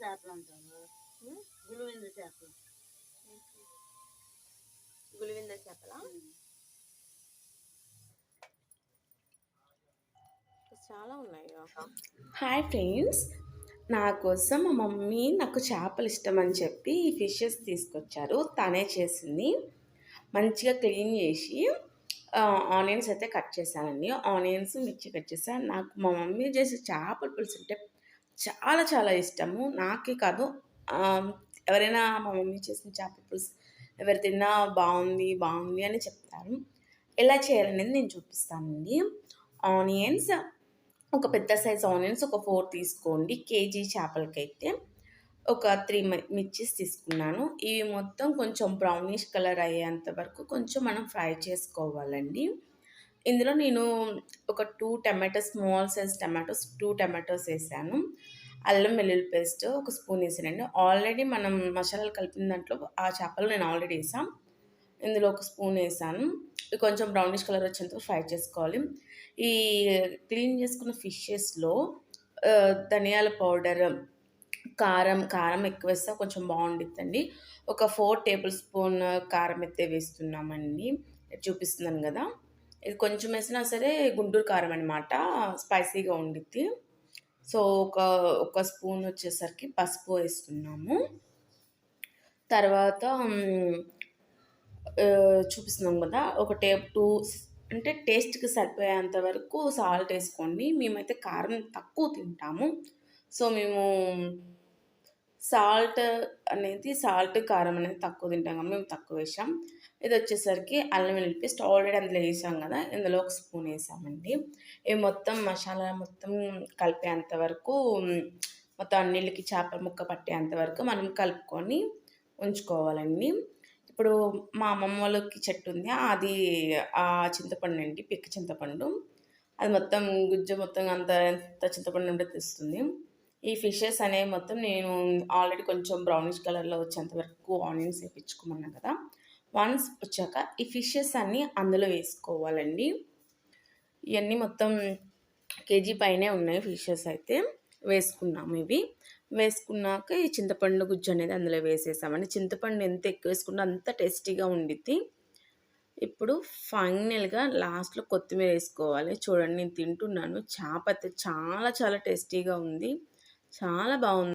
చేపలు అంటారు. గులివింద చేపలు. గులివింద చేపలా? చాలా ఉన్నాయి. హాయ్ ఫ్రెండ్స్, నా కోసం మా మమ్మీ నాకు చేపలు ఇష్టం అని చెప్పి ఈ ఫిషెస్ తీసుకొచ్చారు. తనే చేసింది. మంచిగా క్లీన్ చేసి ఆనియన్స్ అయితే కట్ చేశానండి. ఆనియన్స్ మిర్చి కట్ చేశాను. నాకు మా మమ్మీ చేసే చేపల పులుసు అంటే చాలా చాలా ఇష్టము. నాకే కాదు, ఎవరైనా మా మమ్మీ చేసిన చేపల పులుసు ఎవరు తిన్నా బాగుంది బాగుంది అని చెప్తారు. ఎలా చేయాలనేది నేను చూపిస్తానండి. ఆనియన్స్, ఒక పెద్ద సైజ్ ఆనియన్స్ ఒక 4 తీసుకోండి. కేజీ చేపలకైతే ఒక 3 మిర్చీస్ తీసుకున్నాను. ఇవి మొత్తం కొంచెం బ్రౌనిష్ కలర్ అయ్యేంత వరకు కొంచెం మనం ఫ్రై చేసుకోవాలండి. ఇందులో నేను ఒక 2 tomatoes, small size tomatoes 2 tomatoes వేసాను. అల్లం వెల్లుల్లి పేస్ట్ ఒక స్పూన్ వేసానండి. ఆల్రెడీ మనం మసాలాలు కలిపిన దాంట్లో ఆ చేపలు నేను ఆల్రెడీ వేసాను. ఇందులో ఒక స్పూన్ వేసాను. కొంచెం బ్రౌనిష్ కలర్ వచ్చేంత ఫ్రై చేసుకోవాలి. ఈ క్లీన్ చేసుకున్న ఫిషెస్లో ధనియాల పౌడర్, కారం ఎక్కువ వేస్తే కొంచెం బాగుండిద్దండి. ఒక 4 టేబుల్ స్పూన్ కారం అయితే వేస్తున్నామండి. చూపిస్తున్నాను కదా, ఇది కొంచెం వేసినా సరే గుంటూరు కారం అనమాట, స్పైసీగా ఉండిద్ది. సో ఒక స్పూన్ వచ్చేసరికి పసుపు వేస్తున్నాము. తర్వాత చూపిస్తున్నాం కదా, ఒక 2 అంటే టేస్ట్కి సరిపోయేంత వరకు సాల్ట్ వేసుకోండి. మేమైతే కారం తక్కువ తింటాము, సో మేము సాల్ట్ కారం అనేది తక్కువ తింటాం కాబట్టి మేము తక్కువ వేసాం. ఇది వచ్చేసరికి అల్లం వెల్లుల్లి పేస్ట్ ఆల్రెడీ అందులో వేసాం కదా, ఇందులో ఒక స్పూన్ వేసామండి. ఇవి మొత్తం మసాలా మొత్తం కలిపేంత వరకు, మొత్తం అన్నిళ్ళకి చేపల ముక్క పట్టేంత వరకు మనం కలుపుకొని ఉంచుకోవాలండి. ఇప్పుడు మా అమ్మమ్మ వాళ్ళకి చెట్టు ఉంది, అది ఆ చింతపండు అండి, పిక్క చింతపండు. అది మొత్తం గుజ్జు మొత్తం ఎంత చింతపండు ఉంటే తెస్తుంది. ఈ ఫిషెస్ అనేవి మొత్తం నేను ఆల్రెడీ కొంచెం బ్రౌనిష్ కలర్లో వచ్చేంత వరకు ఆనియన్స్ వేయించుకోమన్నా కదా, వన్స్ వచ్చాక ఈ ఫిషెస్ అన్నీ అందులో వేసుకోవాలండి. ఇవన్నీ మొత్తం కేజీ పైనే ఉన్నాయి ఫిషెస్ అయితే వేసుకున్నాము. ఇవి వేసుకున్నాక ఈ చింతపండు గుజ్జు అనేది అందులో వేసేసామండి. చింతపండు ఎంత ఎక్కువ వేసుకున్నా అంత టేస్టీగా ఉండిద్ది. ఇప్పుడు ఫైనల్గా లాస్ట్లో కొత్తిమీర వేసుకోవాలి. చూడండి, నేను తింటున్నాను. చేప అయితే చాలా చాలా టేస్టీగా ఉంది, చాలా బాగుంది.